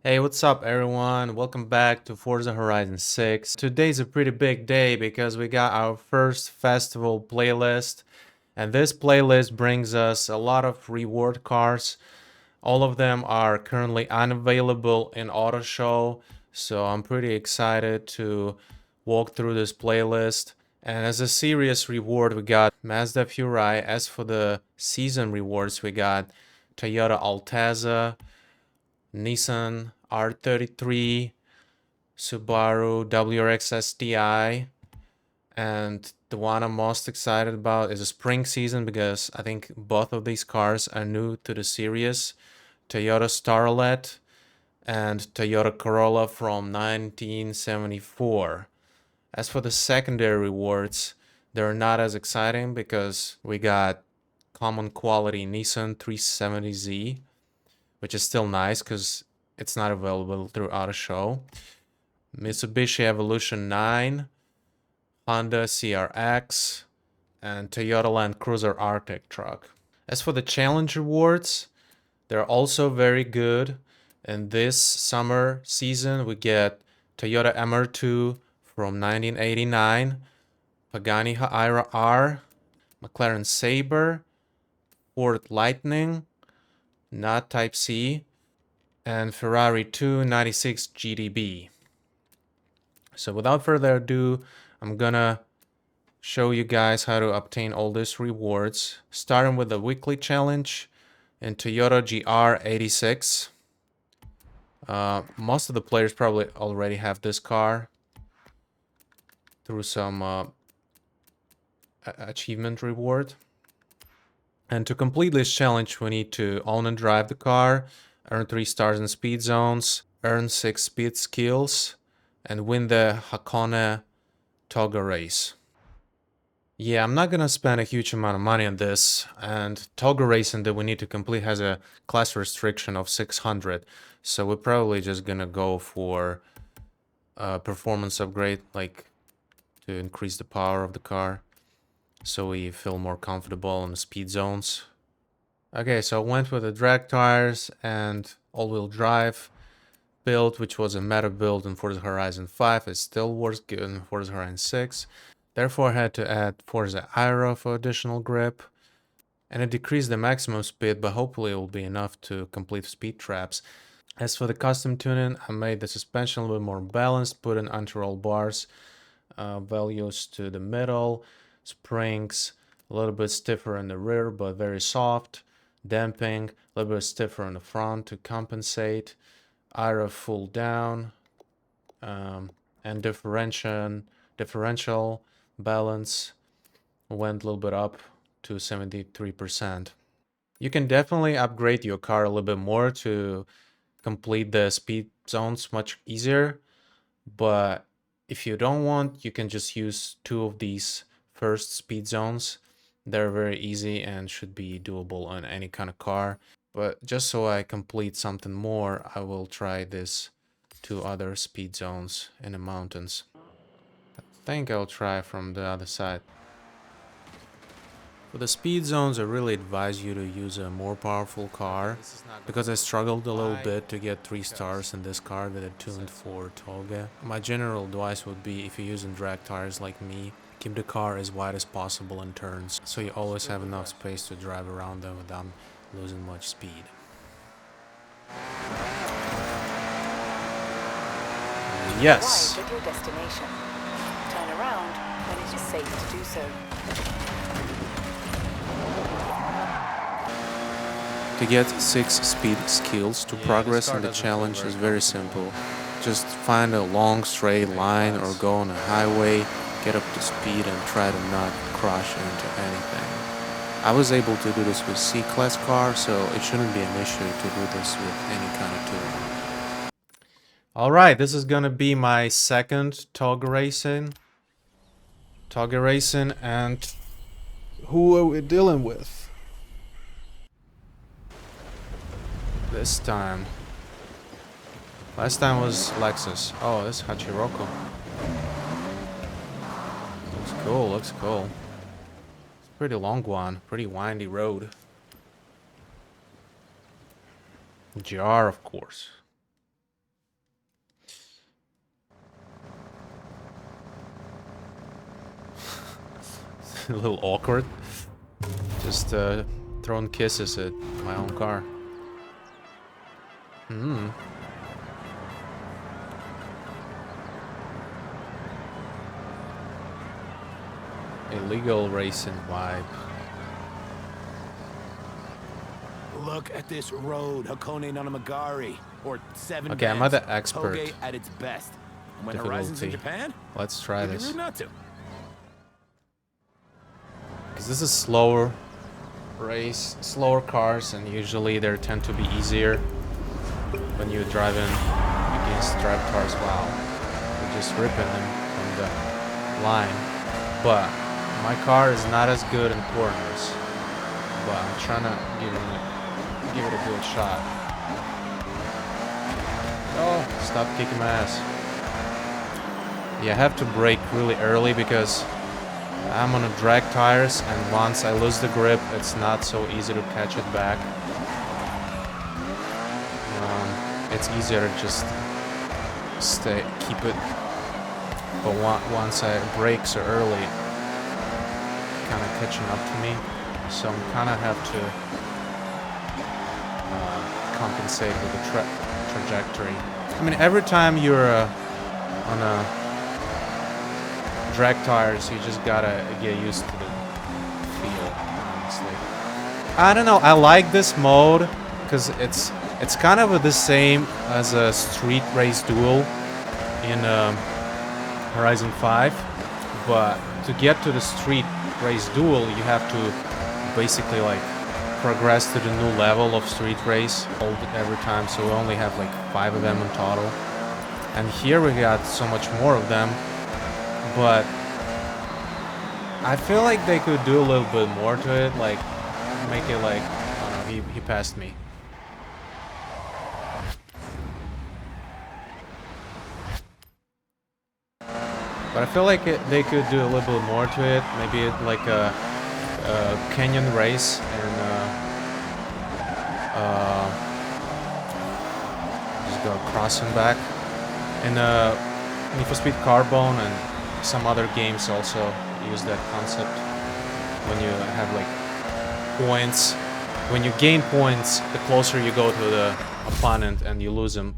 Hey, what's up everyone? Welcome back to Forza Horizon 6. Today's a pretty big day because we got our first festival playlist, and this playlist brings us a lot of reward cars. All of them are currently unavailable in Auto Show, so I'm pretty excited to walk through this playlist. And as a serious reward, we got Mazda Furai. As for the season rewards, we got Toyota Altezza, Nissan R33, Subaru WRX STI, and the one I'm most excited about is a spring season because I think both of these cars are new to the series. Toyota Starlet and Toyota Corolla from 1974. As for the secondary rewards, they're not as exciting because we got common quality Nissan 370Z, which is still nice because it's not available throughout a show. Mitsubishi Evolution 9, Honda CRX, and Toyota Land Cruiser Arctic truck. As for the challenge rewards, they're also very good. In this summer season, we get Toyota MR2 from 1989, Pagani Huayra R, McLaren Sabre, Ford Lightning, not Type C, and Ferrari 296 GTB. So without further ado, I'm gonna show you guys how to obtain all these rewards, starting with the weekly challenge in Toyota GR86. Most of the players probably already have this car through some achievement reward. And to complete this challenge, we need to own and drive the car, earn 3 stars in speed zones, earn 6 speed skills, and win the Hakone Toga race. Yeah, I'm not gonna spend a huge amount of money on this, and Toga racing that we need to complete has a class restriction of 600, so we're probably just gonna go for a performance upgrade, like to increase the power of the car, so we feel more comfortable in the speed zones. Okay, so I went with the drag tires and all-wheel drive build, which was a meta build in Forza Horizon 5. It still works good in Forza Horizon 6. Therefore, I had to add Forza Aero for additional grip. And it decreased the maximum speed, but hopefully it will be enough to complete speed traps. As for the custom tuning, I made the suspension a little bit more balanced, put in anti-roll bars, values to the middle, springs a little bit stiffer in the rear, but very soft, damping a little bit stiffer in the front to compensate, aero full down, and differential balance went a little bit up to 73%. You can definitely upgrade your car a little bit more to complete the speed zones much easier, but if you don't want, you can just use 2 of these first speed zones. They're very easy and should be doable on any kind of car. But just so I complete something more, I will try this 2 other speed zones in the mountains. I think I'll try from the other side. For the speed zones, I really advise you to use a more powerful car, because I struggled a little bit to get 3 stars in this car that I tuned for Toga. My general advice would be, if you're using drag tires like me, keep the car as wide as possible in turns, so you always have enough space to drive around them without losing much speed. Yes! Arrived at your destination. Turn around when it is safe to do so. To get 6 speed skills to progress in the challenge is very simple. Just find a long straight line or go on a highway, get up to speed and try to not crash into anything. I was able to do this with C-Class car, so it shouldn't be an issue to do this with any kind of tool. Alright, this is gonna be my second Toga racing. And who are we dealing with? This time. Last time was Lexus. Oh, this is Hachiroko. Looks cool, looks cool. It's a pretty long one, pretty windy road. GR, of course. a little awkward. Just throwing kisses at my own car. Illegal racing vibe. Look at this road, Hakone Nanamagari, or 7 Okay, I'm not the expert. Toge at its best. And when Horizon's in Difficulty. Japan, Let's try it'd be this. rude not to. Because this is slower race, slower cars, and usually they tend to be easier when you're driving against drive cars. Wow, we're just ripping them from the line. But my car is not as good in corners. But I'm trying to give it a good shot. Oh, stop kicking my ass. Yeah, I have to brake really early because I'm on a drag tires, and once I lose the grip, it's not so easy to catch it back. It's easier to just keep it. But once I brake so early, kind of catching up to me, so I'm kind of have to compensate with the trajectory. I mean, every time you're on a drag tires, you just gotta get used to the feel, honestly. I don't know, I like this mode because it's kind of the same as a street race duel in Horizon 5, but to get to the street race duel, you have to basically like progress to the new level of street race every time, so we only have like 5 of them in total. And here we got so much more of them, but I feel like they could do a little bit more to it, like make it like, I don't know, he passed me. But I feel like they could do a little bit more to it, maybe like a canyon race and just go across and back. And Need for Speed Carbone and some other games also use that concept. When you have like points, when you gain points, the closer you go to the opponent, and you lose them,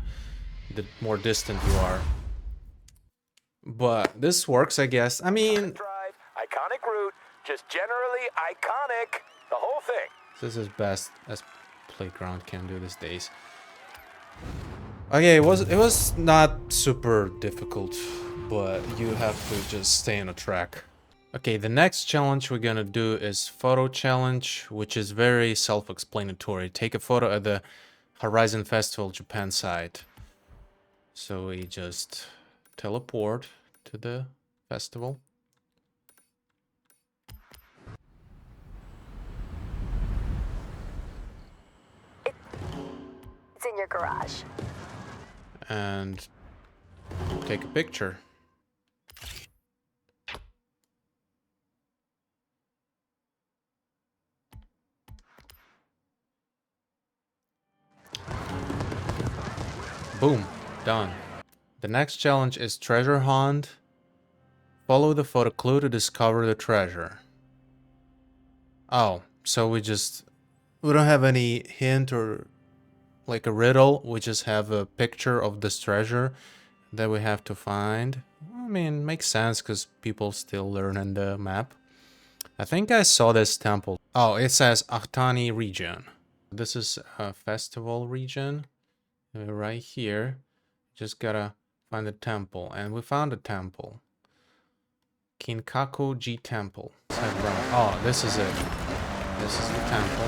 the more distant you are. But this works, I guess. I mean, Drive, iconic route, just generally iconic. The whole thing. this is best as Playground can do these days. Okay, it was not super difficult, but you have to just stay on a track. Okay, the next challenge we're gonna do is photo challenge, which is very self-explanatory. Take a photo at the Horizon Festival Japan site. So we just teleport to the festival. It's in your garage. And take a picture. Boom, done. The next challenge is treasure hunt. Follow the photo clue to discover the treasure. Oh, so we don't have any hint or like a riddle. We just have a picture of this treasure that we have to find. I mean, makes sense because people still learn in the map. I think I saw this temple. Oh, it says Ohtani region. This is a festival region. Right here. Just gotta find the temple. And we found a temple. Kinkaku G Temple. Oh, this is it. This is the temple.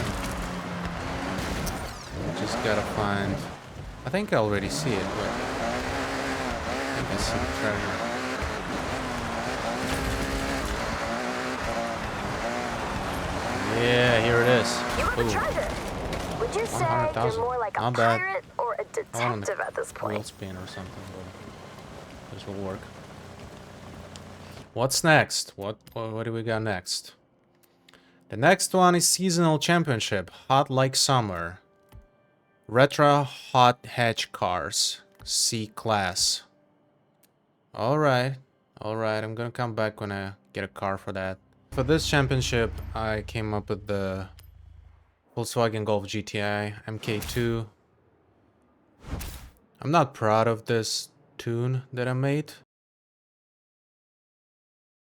Just gotta find... I think I already see it, but... I think I see the treasure. Yeah, here it is. You have a treasure. Would you say you're 100,000. more like a Not bad. pirate or a detective at this point? Wheelspin or something. But this will work. What's next? What do we got next? The next one is Seasonal Championship. Hot Like Summer. Retro Hot Hatch Cars. C Class. Alright. Alright, I'm gonna come back when I get a car for that. For this championship, I came up with the Volkswagen Golf GTI MK2. I'm not proud of this tune that I made.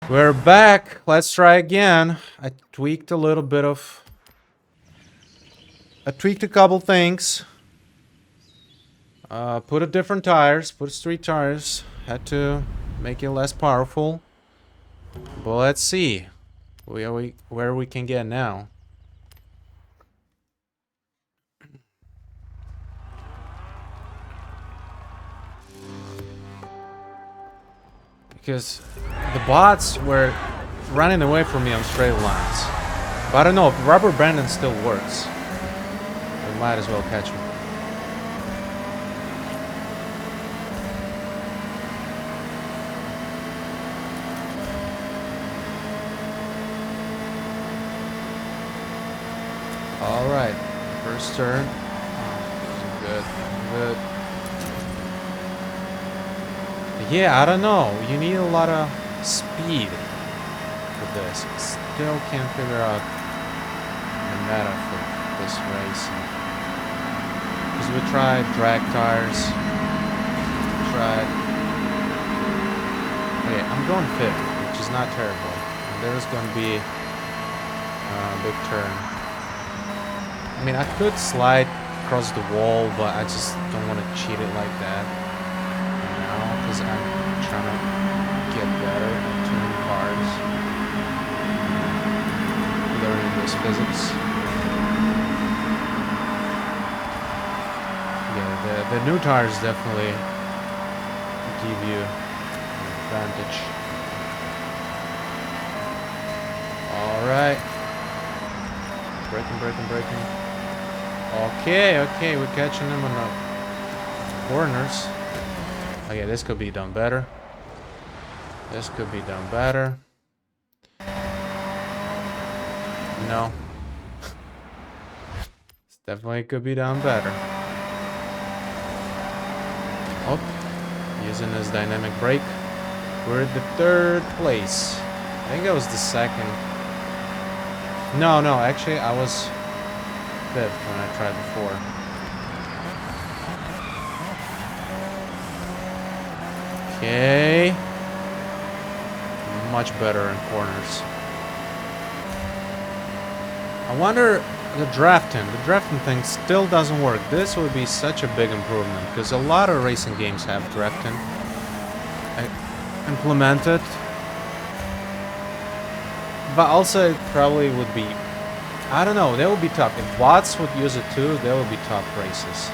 We're back. Let's try again. I tweaked a little bit of... I tweaked a couple things. Put a different tires. Put street tires. Had to make it less powerful. But let's see where we can get now. Because the bots were running away from me on straight lines. But I don't know, if rubber banding still works, we might as well catch me. Alright, first turn. Good, good. Yeah, I don't know. You need a lot of speed for this. Still can't figure out the meta for this race. Because we tried drag tires. Tried. Okay, I'm going fifth, which is not terrible. And there's going to be a big turn. I mean, I could slide across the wall, but I just don't want to cheat it like that. Because I'm trying to get better at tuning cars, learning this physics. Yeah, the new tires definitely give you an advantage. Alright. Braking. Okay, we're catching them on the corners. Okay, this could be done better. This could be done better. No. This definitely could be done better. Oh, using this dynamic brake. We're at the third place. I think I was the second. No, actually I was fifth when I tried before. Okay. Much better in corners. I wonder the drafting. The drafting thing still doesn't work. This would be such a big improvement because a lot of racing games have drafting implemented. But also it probably would be, I don't know, they would be tough. If bots would use it too, they would be tough races.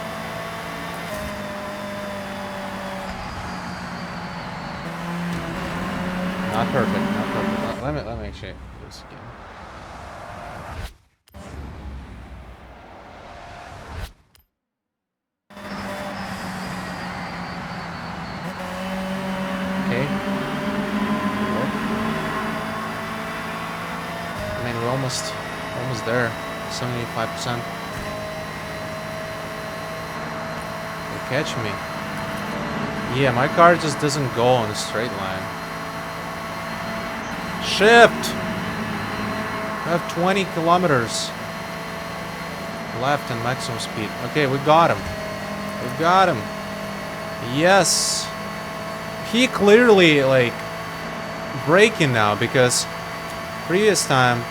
Not perfect. Let me actually do this again. Okay. I mean, we're almost there. 75%. They catch me. Yeah, my car just doesn't go on a straight line. Shift! I have 20 kilometers left in maximum speed. Okay, we got him. We got him. Yes! He clearly, like, braking now because previous time,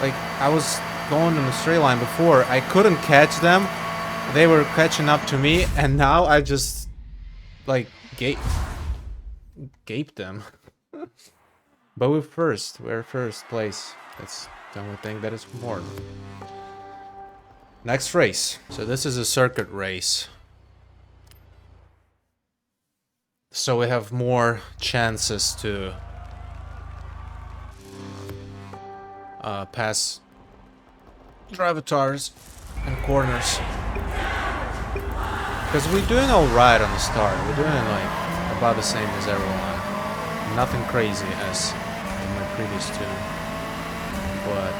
like, I was going in a straight line before. I couldn't catch them. They were catching up to me, and now I just, like, gaped them. But we're first place. That's the only thing that is important. Next race. So this is a circuit race. So we have more chances to pass drivatars and corners. Because we're doing alright on the start. We're doing like about the same as everyone. Nothing crazy as in my previous two. But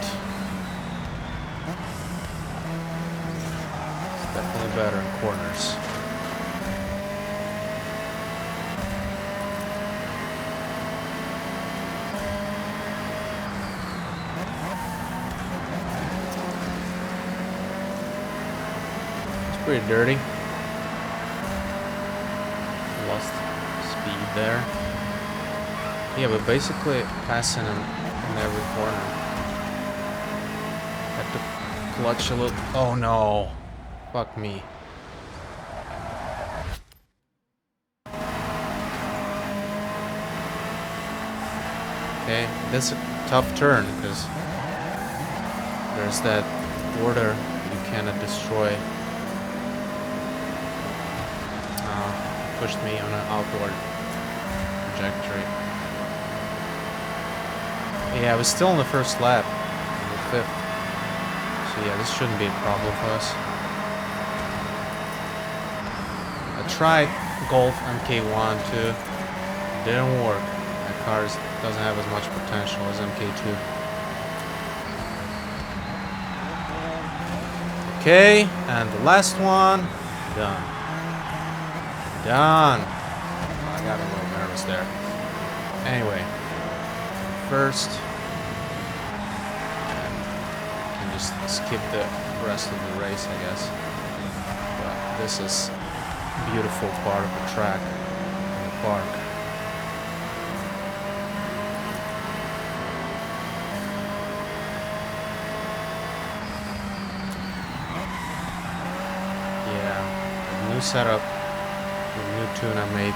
it's definitely better in corners. Pretty dirty. Lost speed there. Yeah, but basically passing him in every corner. Had to clutch a little. Oh no! Fuck me. Okay, that's a tough turn because there's that border you cannot destroy. Pushed me on an outward trajectory. Yeah, I was still in the first lap, the 5th. So yeah, this shouldn't be a problem for us. I tried Golf MK1 too. Didn't work. That car doesn't have as much potential as MK2. Okay, and the last one, done. Done. I got a little nervous there. Anyway, first, can just skip the rest of the race, I guess. But this is a beautiful part of the track in the park. Yeah, new setup. The new tune I made.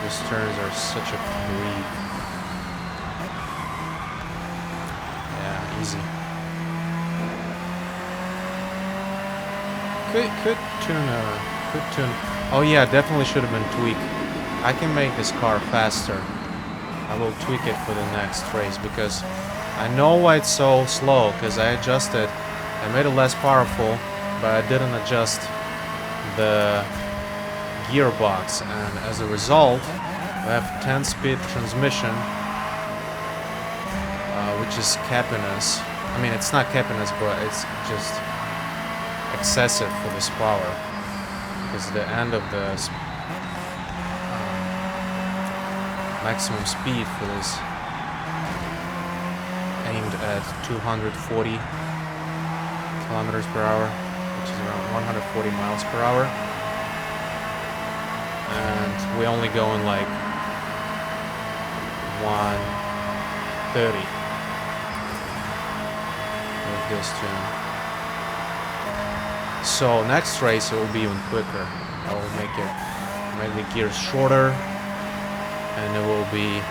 These turns are such a breeze. Yeah, easy. Could tune. Oh yeah, definitely should have been tweaked. I can make this car faster. I will tweak it for the next race because I know why it's so slow. Because I adjusted. I made it less powerful, but I didn't adjust the gearbox, and as a result we have 10-speed transmission, which is capping us. I mean, it's not capping us, but it's just excessive for this power because the end of the maximum speed for this aimed at 240 kilometers per hour, which is around 140 miles per hour. And we only go in like 130 with this tune. So next race it will be even quicker. I will make the gears shorter, and it will be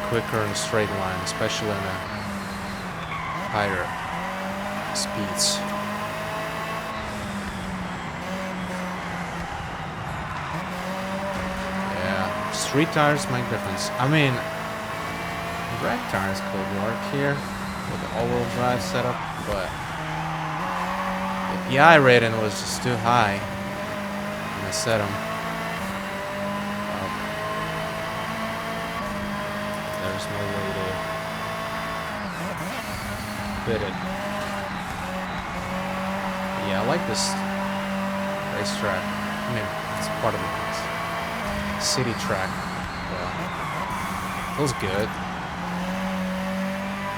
quicker in a straight line, especially in the higher speeds. Street tires make difference. I mean, drag tires could work here with the all-wheel drive setup, but the I rating was just too high when I set them. There's no way to fit it. Yeah, I like this racetrack. I mean, it's part of the city track. Feels good.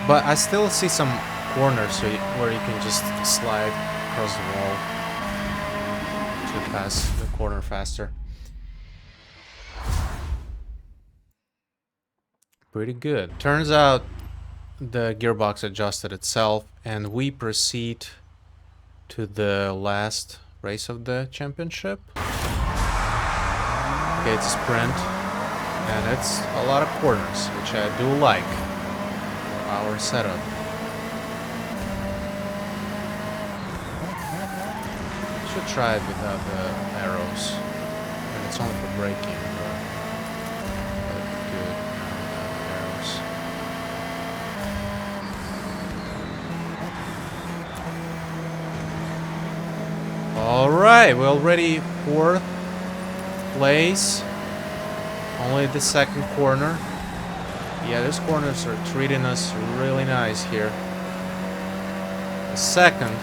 But I still see some corners where you can just slide across the wall to pass the corner faster. Pretty good. Turns out the gearbox adjusted itself, and we proceed to the last race of the championship. Okay, it's a sprint, and it's a lot of corners, which I do like for our setup. Should try it without the arrows, and it's only for braking, but good without the arrows. All right, we're already 4th place, only the 2nd corner. Yeah, these corners are treating us really nice here. The 2nd,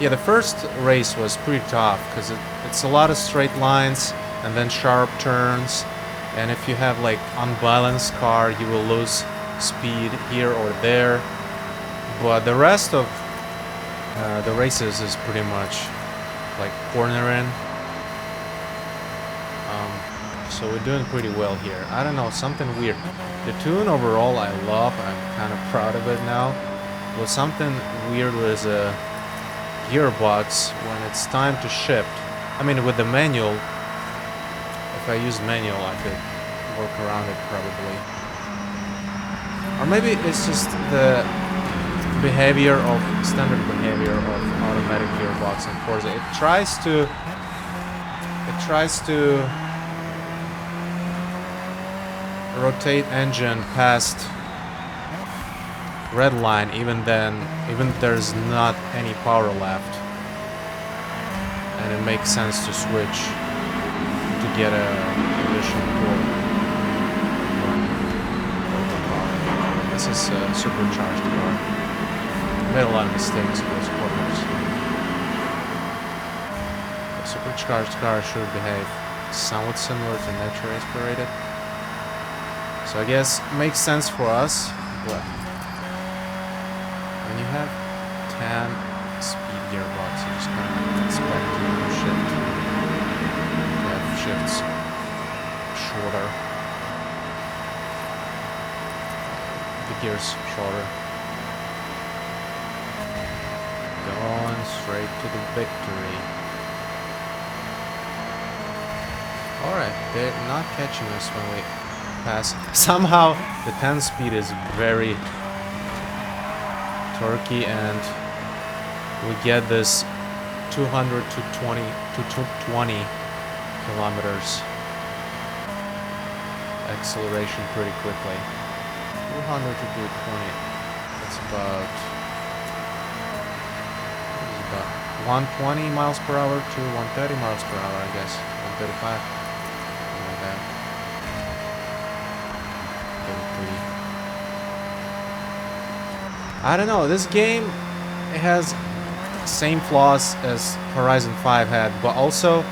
yeah, the first race was pretty tough because it's a lot of straight lines and then sharp turns, and if you have like unbalanced car you will lose speed here or there. But the rest of The races is pretty much like cornering. So we're doing pretty well here. I don't know, something weird. The tune overall I love. I'm kind of proud of it now. But something weird with a gearbox when it's time to shift. I mean, with the manual, if I use manual, I could work around it probably. Or maybe it's just the behavior of standard behavior of automatic gearbox in Forza. It tries to rotate engine past red line even there's not any power left, and it makes sense to switch to get a additional torque. This is a supercharged car. Made a lot of mistakes with those corners. The supercharged car should behave somewhat similar to naturally aspirated. So I guess it makes sense for us, but when you have 10 speed gearbox, you just kind of expect to shift. To have shifts shorter. The gears shorter. Going straight to the victory. Alright, they're not catching us when we pass. Somehow the 10 speed is very torquey, and we get this 200 to 20 kilometers acceleration pretty quickly. 200 to 220. That's about 120 miles per hour to 130 miles per hour, I guess. 135. Something like that. 33. I don't know. This game, it has same flaws as Horizon 5 had, but also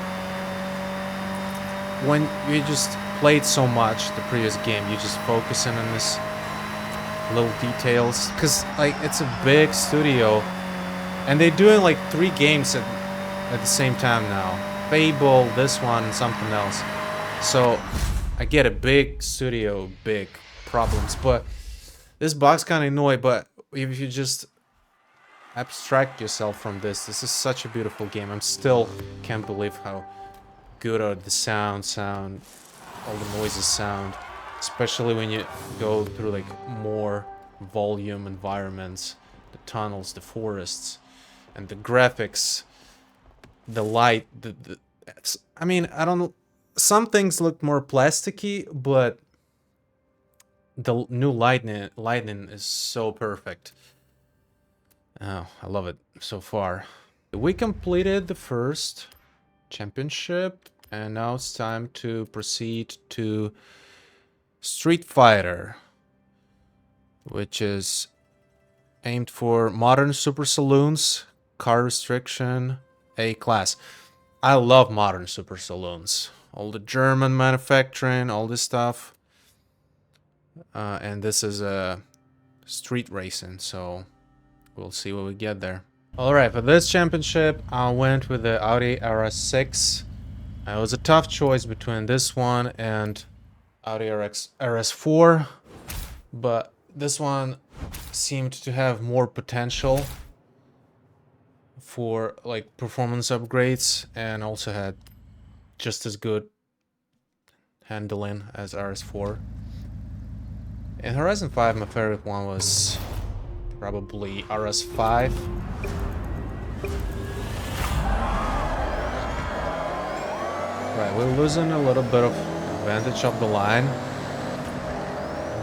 when you just played so much the previous game, you just focusing on this little details, because like it's a big studio and they're doing like 3 games at the same time now. Fable, this one, and something else. So I get a big studio, big problems, but this box kind of annoying. But if you just abstract yourself from this is such a beautiful game. I'm still can't believe how good are the sound, all the noises sound, especially when you go through like more volume environments, the tunnels, the forests, and the graphics, the light, I mean, I don't know, some things look more plasticky, but the new lightning is so perfect. Oh, I love it so far. We completed the first championship, and now it's time to proceed to Street Fighter, which is aimed for modern super saloons, car restriction, A class. I love modern super saloons. All the German manufacturing, all this stuff. And this is a street racing, so we'll see what we get there. Alright, for this championship, I went with the Audi RS6. It was a tough choice between this one and Audi RS4, but this one seemed to have more potential for like performance upgrades, and also had just as good handling as RS4. In Horizon 5, my favorite one was probably RS5. Right, we're losing a little bit of advantage of the line,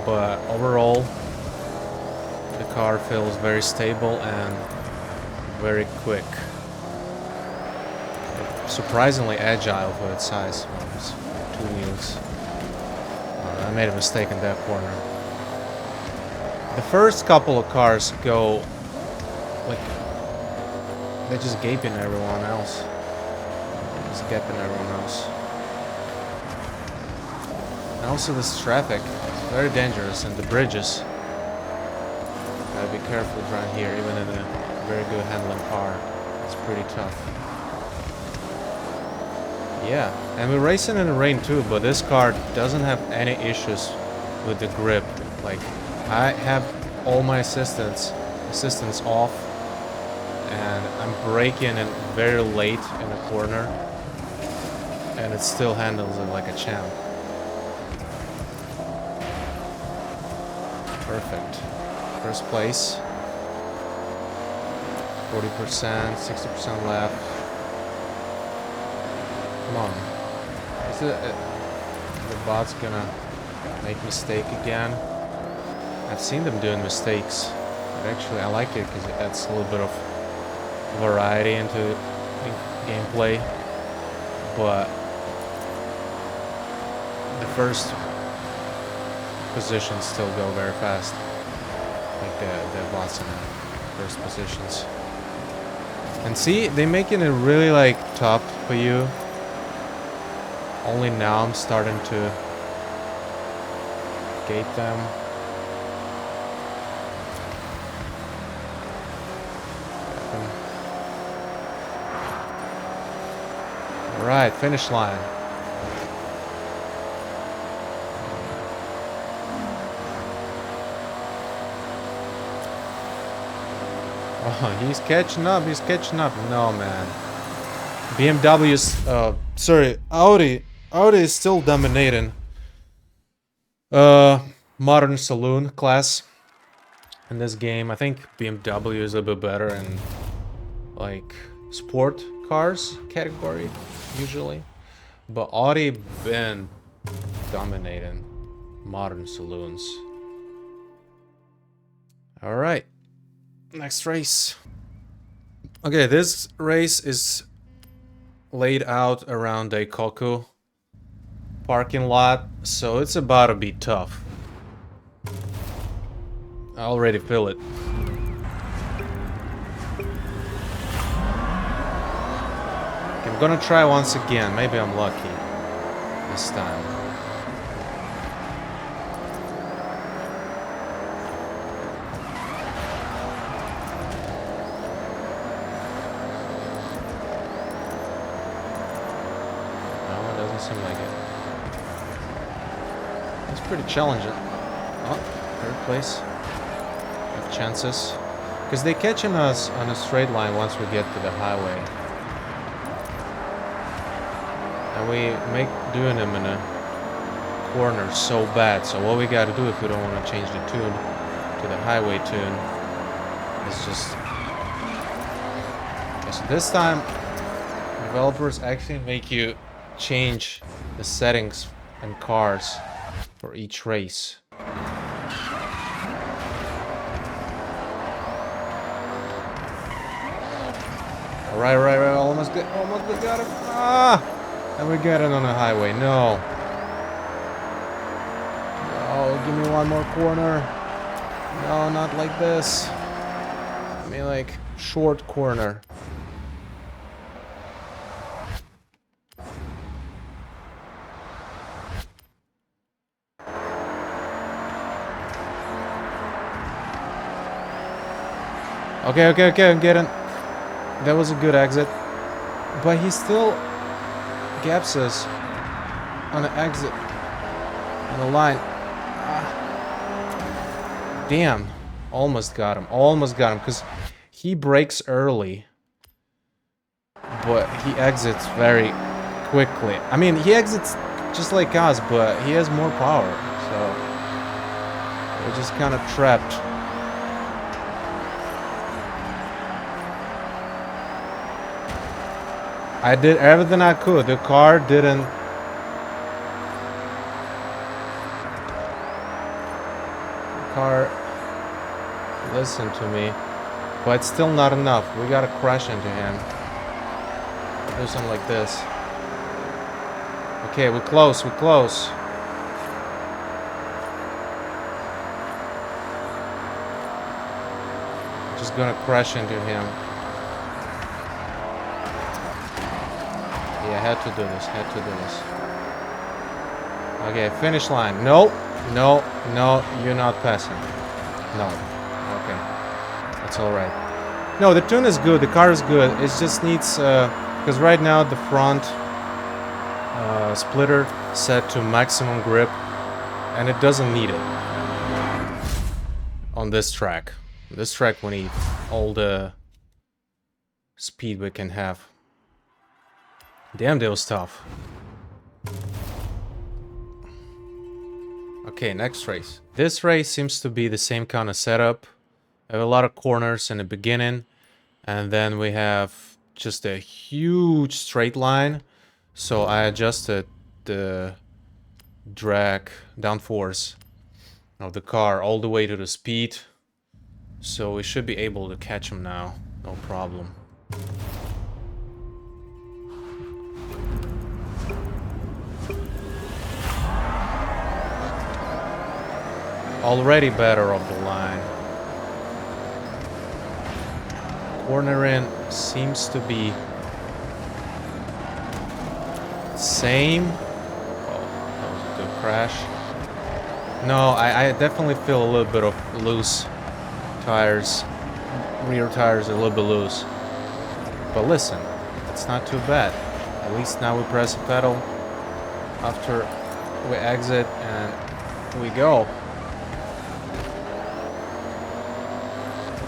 but overall the car feels very stable and very quick. Surprisingly agile for its size. It's 2 wheels. I made a mistake in that corner. The first couple of cars go like they're just gaping everyone else. Just gaping everyone else. And also this traffic is very dangerous, and the bridges. Gotta be careful around here, even in the very good handling car. It's pretty tough. Yeah, and we're racing in the rain too, but this car doesn't have any issues with the grip. Like, I have all my assistance off, and I'm braking in very late in the corner, and it still handles it like a champ. Perfect. First place. 40%, 60% left. Come on. Is it, the bot's gonna make mistake again? I've seen them doing mistakes, but actually I like it because it adds a little bit of variety into gameplay. But the first positions still go very fast, like the bots in the first positions. And see, they making it really like tough for you. Only now I'm starting to gate them. Alright, finish line. Oh, he's catching up, No, man. BMW's, sorry, Audi is still dominating. Modern saloon class in this game. I think BMW is a bit better in, like, sport cars category, usually. But Audi been dominating modern saloons. Alright. Next race. Okay, this race is laid out around Daikoku parking lot, so it's about to be tough. I already feel it. I'm gonna try once again. Maybe I'm lucky this time. Seem like it. It's pretty challenging. Oh, third place. Have chances. Because they're catching us on a straight line once we get to the highway. And we make doing them in a corner so bad. So what we gotta do if we don't want to change the tune to the highway tune is just... So this time, developers actually make you change the settings and cars for each race. Alright, almost got it. Ah! And we got it on the highway. No. Oh, give me one more corner. No, not like this. I mean, like, short corner. Okay, I'm getting... That was a good exit. But he still gaps us on the exit. On the line. Ah. Damn. Almost got him. Because he brakes early. But he exits very quickly. I mean, he exits just like us, but he has more power. So... we're just kind of trapped. I did everything I could. The car didn't... The car listened to me. But it's still not enough. We gotta crash into him. Do something like this. Okay, we're close. Just gonna crash into him. Yeah, had to do this. Okay, finish line. No, you're not passing. No. Okay. That's alright. No, the tune is good. The car is good. It just needs because right now the front splitter set to maximum grip, and it doesn't need it on this track. This track we need all the speed we can have. Damn, that was tough. Okay, next race. This race seems to be the same kind of setup. We have a lot of corners in the beginning, and then we have just a huge straight line. So I adjusted the drag downforce of the car all the way to the speed. So we should be able to catch him now, no problem. Already better off the line. Corner in seems to be same. Oh, that was a good crash. No, I definitely feel a little bit of loose tires. Rear tires are a little bit loose. But listen, it's not too bad. At least now we press the pedal after we exit and we go.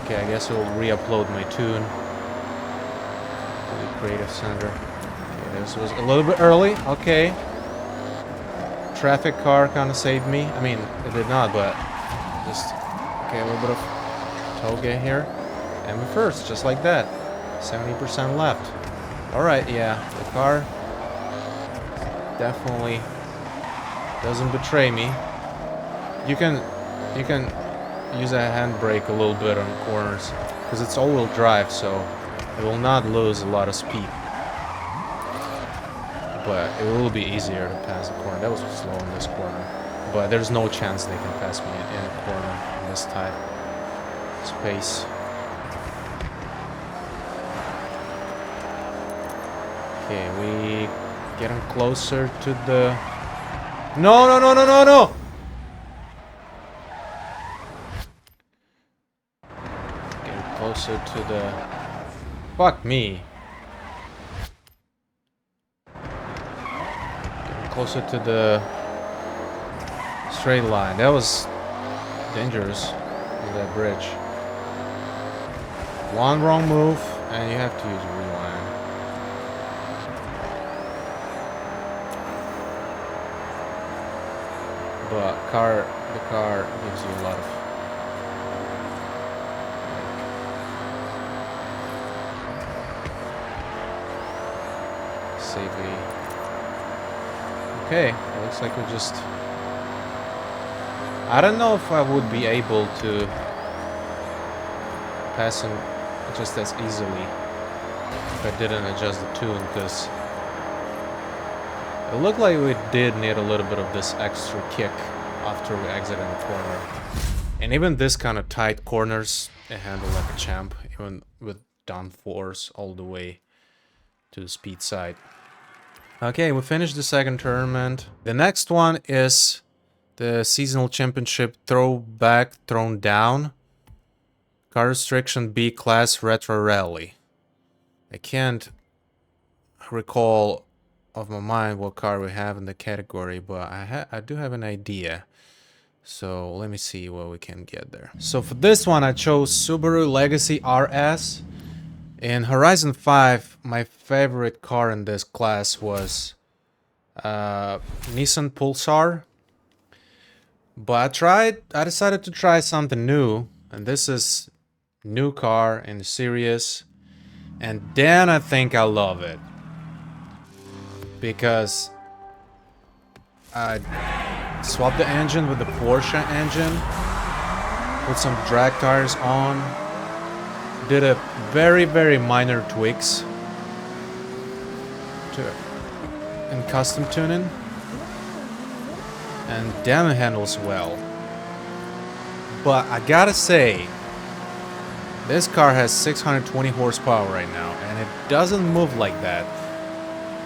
Okay, I guess we'll re-upload my tune to the Creative Center. Okay, this was a little bit early. Okay. Traffic car kind of saved me. I mean, it did not, but just... Okay, a little bit of toge here. And we're first, just like that. 70% left. Alright, yeah. The car definitely doesn't betray me. You can use a handbrake a little bit on corners because it's all-wheel drive, so it will not lose a lot of speed, but it will be easier to pass the corner. That was slow in this corner, but there's no chance they can pass me in a corner in this tight space. Okay, we getting closer to the... No! Closer to the... Fuck me. Getting closer to the straight line. That was dangerous on that bridge. One wrong move and you have to use a rewind. But the car gives you a lot of safety. Okay, it looks like we just... I don't know if I would be able to pass him just as easily if I didn't adjust the tune, because it looked like we did need a little bit of this extra kick after we exited the corner. And even this kind of tight corners, it handled like a champ, even with downforce all the way to the speed side. Okay, we finished the second tournament. The next one is the seasonal championship Throwback, Throwdown. Car restriction B class retro rally. I can't recall of my mind what car we have in the category, but I do have an idea. So let me see what we can get there. So for this one I chose Subaru Legacy RS. In Horizon 5, my favorite car in this class was Nissan Pulsar. But I decided to try something new, and this is new car in the series. And then I think I love it, because I swapped the engine with the Porsche engine, put some drag tires on, did a very minor tweaks in custom tuning, and damn, it handles well. But I gotta say, this car has 620 horsepower right now, and it doesn't move like that.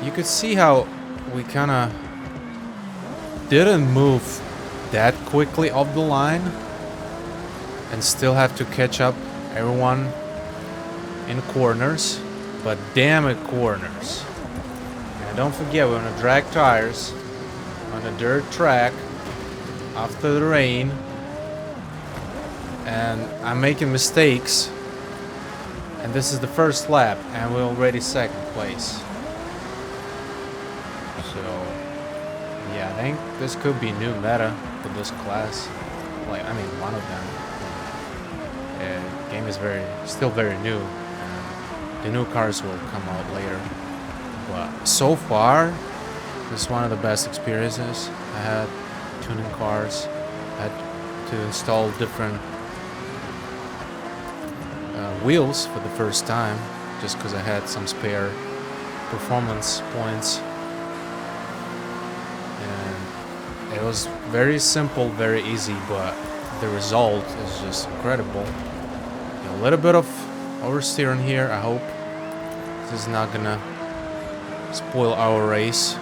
You could see how we kinda didn't move that quickly off the line and still have to catch up everyone in corners, but damn it, corners. And don't forget, we're gonna drag tires on a dirt track after the rain, and I'm making mistakes. And this is the first lap, and we're already second place. So, yeah, I think this could be new meta for this class. Like, I mean, one of them. Game is still very new. And the new cars will come out later. But so far, this is one of the best experiences I had tuning cars. I had to install different wheels for the first time, just because I had some spare performance points. And it was very simple, very easy, but the result is just incredible. A little bit of oversteering here. I hope this is not gonna spoil our race.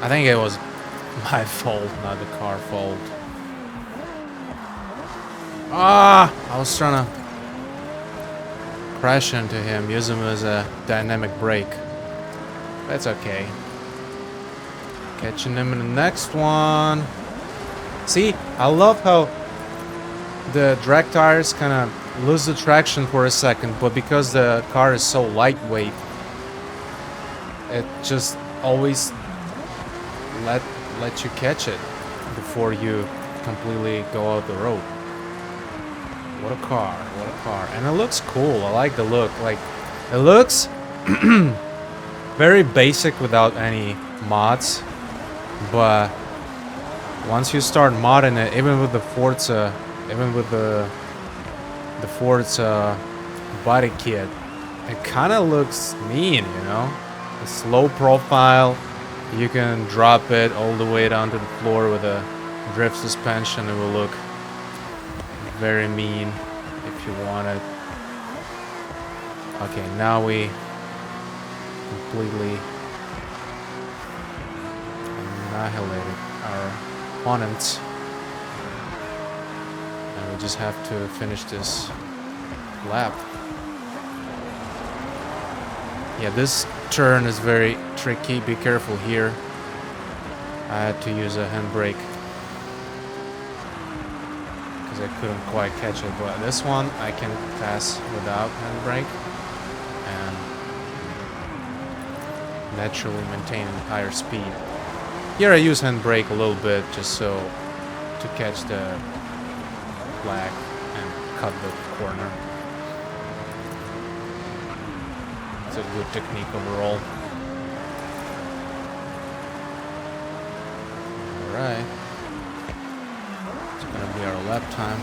I think it was my fault, not the car fault. Ah! I was trying to crash into him, use him as a dynamic brake. That's okay. Catching him in the next one. See, I love how the drag tires kind of lose the traction for a second, but because the car is so lightweight, it just always let you catch it before you completely go out the road. What a car, what a car. And it looks cool. I like the look. Like, it looks very basic without any mods, but once you start modding it, even with the Forza, even with the Forza body kit, it kind of looks mean, you know? A slow profile, you can drop it all the way down to the floor with a drift suspension. It will look very mean if you want it. Okay, now we completely annihilated our opponents, and we just have to finish this lap. Yeah, this turn is very tricky. Be careful here. I had to use a handbrake because I couldn't quite catch it, but this one I can pass without handbrake and naturally maintaining higher speed. Here I use handbrake a little bit just so to catch the flag and cut the corner. It's a good technique overall. Alright. It's gonna be our lap time.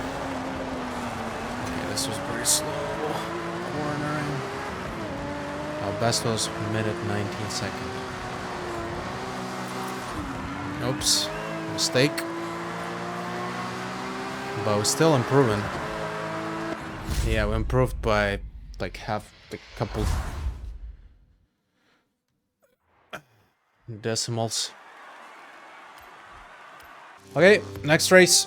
Okay, this was pretty slow. Cornering. Our best was minute 19 seconds. Oops. Mistake. But we're still improving. Yeah, we improved by like half a couple decimals. Okay, next race.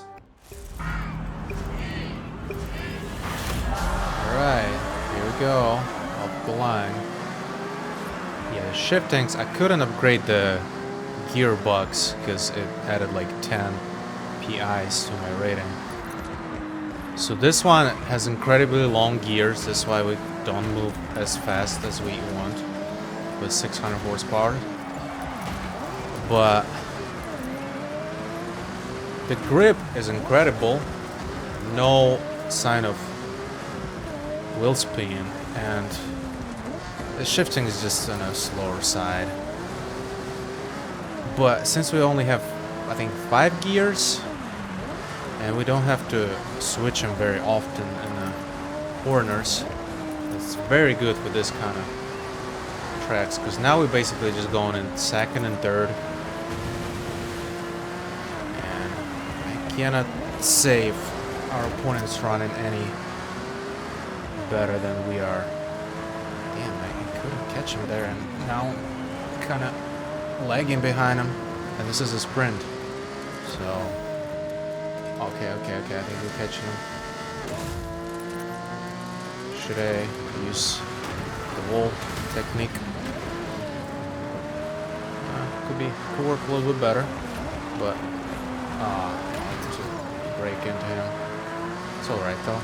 Alright, here we go. Up the line. Yeah, the shiftings, I couldn't upgrade the gearbox because it added like 10 PIs to my rating. So this one has incredibly long gears, that's why we don't move as fast as we want with 600 horsepower. But the grip is incredible, no sign of wheelspin, and the shifting is just on a slower side. But since we only have, I think, 5 gears, and we don't have to switch them very often in the corners, it's very good for this kind of tracks, because now we're basically just going in second and third. Cannot say if our opponent's running any better than we are. Damn, I couldn't catch him there, and now kind of lagging behind him. And this is a sprint, so okay. I think we're catching him. should I use the wall technique? Could work a little bit better, but just break into him. It's all right though.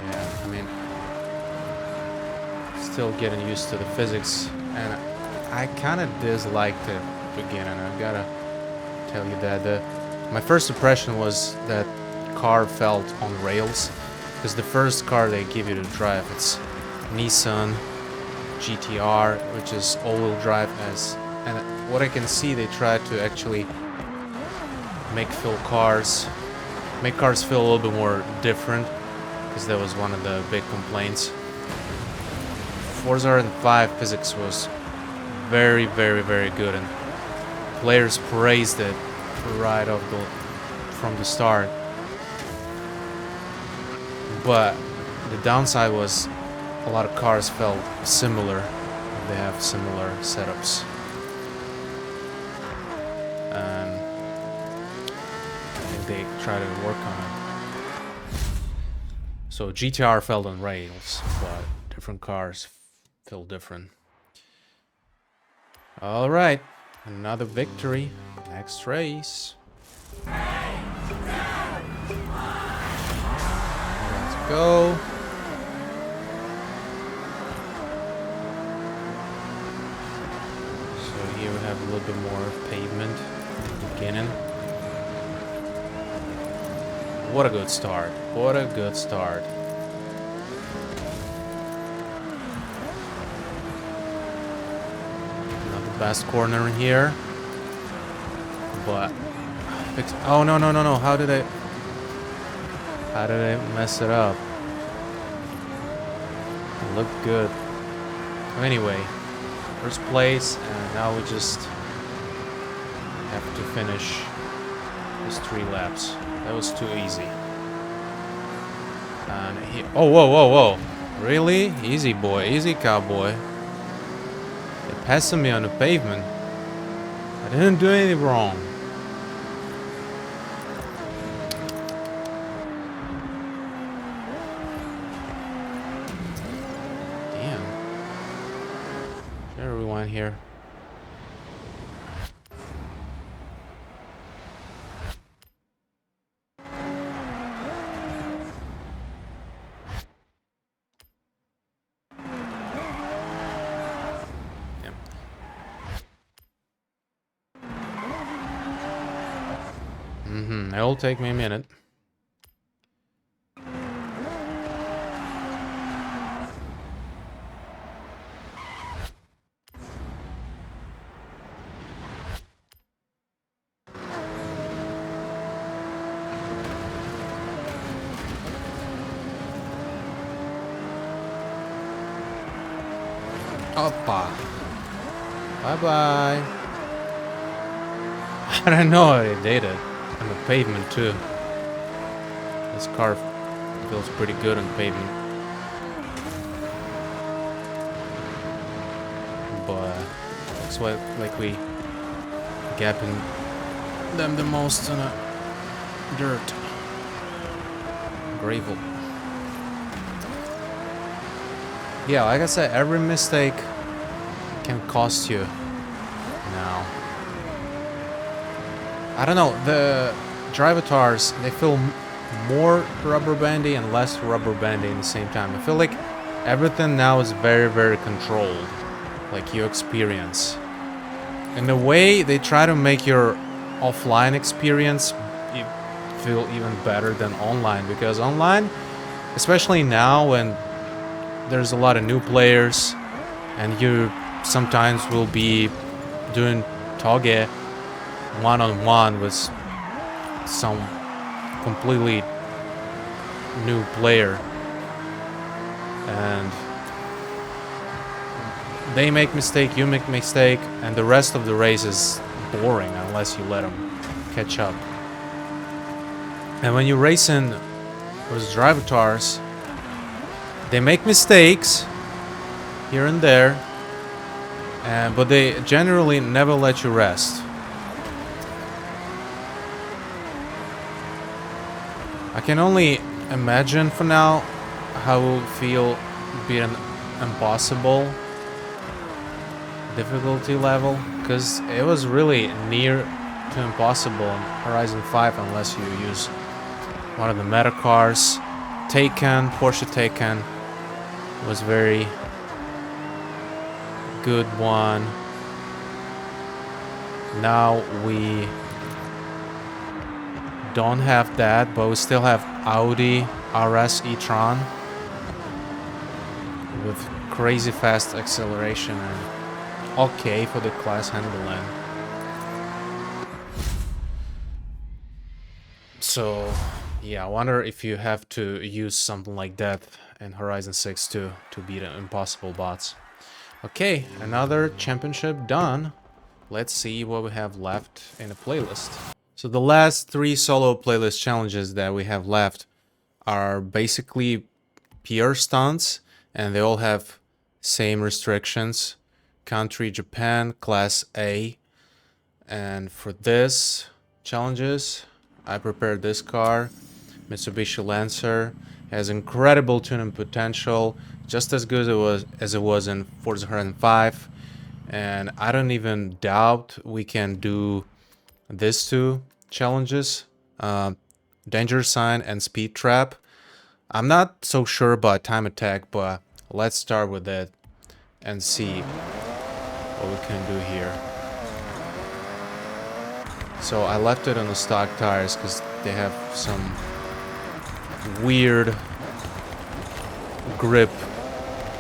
Yeah, I mean, still getting used to the physics, and I kind of disliked the beginning. I gotta tell you that my first impression was that car felt on rails, because the first car they give you to drive, it's Nissan GTR, which is all-wheel drive, and what I can see, they tried to actually make cars feel a little bit more different, because that was one of the big complaints. Forza Horizon 5 physics was very, very, very good, and players praised it right from the start. But the downside was a lot of cars felt similar. They have similar setups. And I think they try to work on it. So GTR felt on rails, but different cars feel different. Alright, another victory. Next race. Let's go. So here we have a little bit more pavement at the beginning. What a good start. What a good start. Not the best corner in here. But oh no, how did I mess it up? It looked good. Anyway, first place, and now we just have to finish these 3 laps. That was too easy. And oh, whoa. Really? Easy boy, easy cowboy. They're passing me on the pavement. I didn't do anything wrong. Here. Yep. It'll take me a minute. Oppa. Bye-bye. I don't know how they did it. On the pavement, too. This car feels pretty good on pavement. But looks like we gapping them the most on a dirt. Gravel. Yeah, like I said, every mistake can cost you now. I don't know, the drivatars, they feel more rubber bandy and less rubber bandy at the same time. I feel like everything now is very, very controlled, like your experience. And the way they try to make your offline experience feel even better than online, because online, especially now when there's a lot of new players, and you sometimes will be doing Toge one-on-one with some completely new player, and they make mistake, you make mistake, and the rest of the race is boring unless you let them catch up. And when you're racing with drivatars, they make mistakes here and there, but they generally never let you rest. I can only imagine for now how it will feel being impossible difficulty level, because it was really near to impossible in Horizon 5 unless you use one of the meta cars. Porsche Taycan was very good one. Now we don't have that, but we still have Audi RS e-tron with crazy fast acceleration and okay for the class handling. So yeah, I wonder if you have to use something like that in Horizon 6 to beat impossible bots. Okay, another championship done. Let's see what we have left in the playlist. So the last 3 solo playlist challenges that we have left are basically pure stunts, and they all have same restrictions. Country Japan, Class A. And for this challenges, I prepared this car. Mitsubishi Lancer has incredible tuning potential, just as good as it was in Forza Horizon 5. And I don't even doubt we can do these 2 challenges, Danger Sign and Speed Trap. I'm not so sure about Time Attack, but let's start with it and see what we can do here. So I left it on the stock tires because they have some weird grip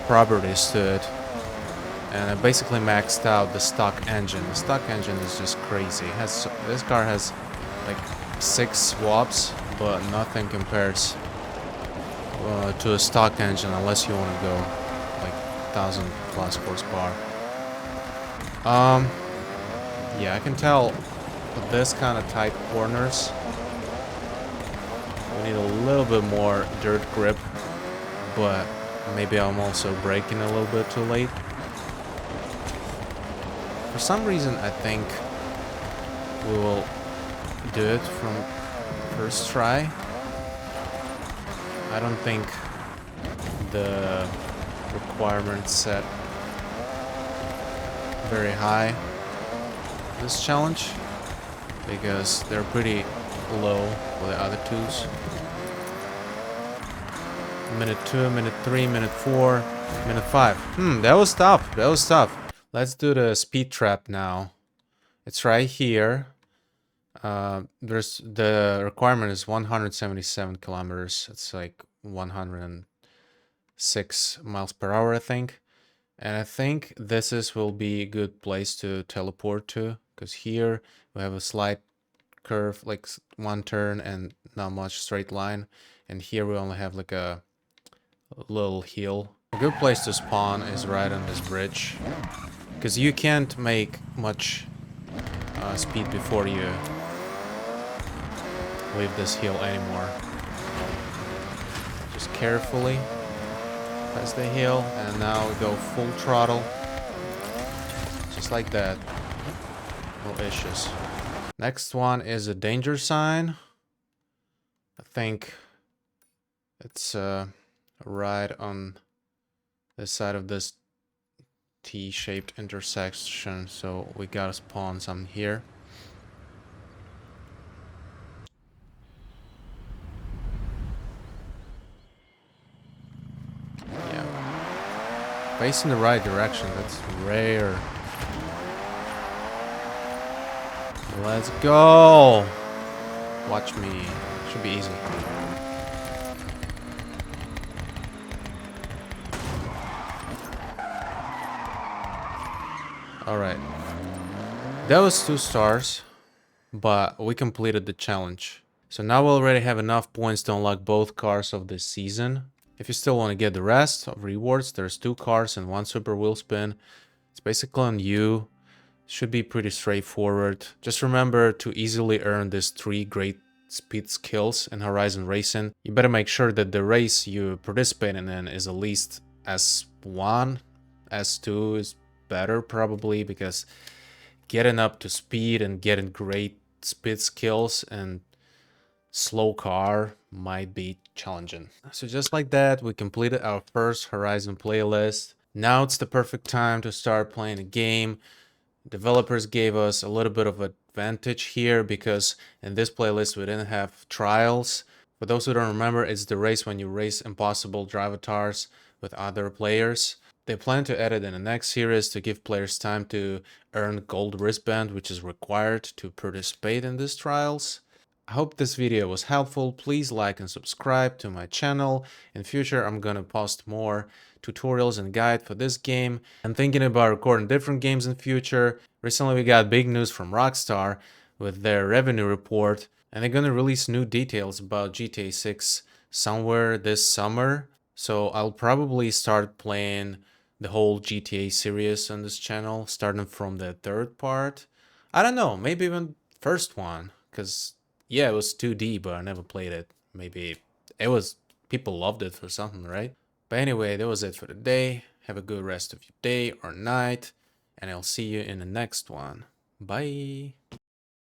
properties to it. And I basically maxed out the stock engine. The stock engine is just crazy. This car has like 6 swaps, but nothing compares to a stock engine unless you want to go like 1000+ horsepower. Yeah, I can tell with this kind of tight corners we need a little bit more dirt grip, but maybe I'm also braking a little bit too late. For some reason, I think we will do it from first try. I don't think the requirements set very high this challenge because they're pretty low for the other 2s. Minute 2, minute 3, minute 4, minute 5. That was tough. That was tough. Let's do the speed trap now. It's right here. There's the requirement is 177 kilometers. It's like 106 miles per hour, I think. And I think will be a good place to teleport to, because here we have a slight curve, like 1 turn and not much straight line. And here we only have like a little hill. A good place to spawn is right on this bridge, because you can't make much speed before you leave this hill anymore. Just carefully press the hill, and now we go full throttle, just like that. No issues. Next one is a danger sign. I think it's right on this side of this T-shaped intersection, so we gotta spawn some here. Yeah, facing the right direction, that's rare. Let's go! Watch me. Should be easy. Alright. That was 2 stars, but we completed the challenge. So now we already have enough points to unlock both cars of this season. If you still want to get the rest of rewards, there's 2 cars and 1 super Wheelspin. It's basically on you. Should be pretty straightforward. Just remember to easily earn these 3 great speed skills in Horizon Racing. You better make sure that the race you participate in is at least S1. S2 is better probably, because getting up to speed and getting great speed skills and slow car might be challenging. So just like that, we completed our first Horizon playlist. Now it's the perfect time to start playing a game. Developers gave us a little bit of advantage here because in this playlist we didn't have trials. For those who don't remember, it's the race when you race impossible drivatars with other players. They plan to add it in the next series to give players time to earn gold wristband, which is required to participate in these trials. I hope this video was helpful. Please like and subscribe to my channel. In future, I'm gonna post more tutorials and guide for this game. I'm thinking about recording different games in future. Recently, we got big news from Rockstar with their revenue report, and they're gonna release new details about GTA 6 somewhere this summer. So I'll probably start playing the whole GTA series on this channel, starting from the third part. I don't know, maybe even first one, because yeah, it was 2D, but I never played it. Maybe it was, people loved it for something, right? But anyway, that was it for the day. Have a good rest of your day or night, and I'll see you in the next one. Bye.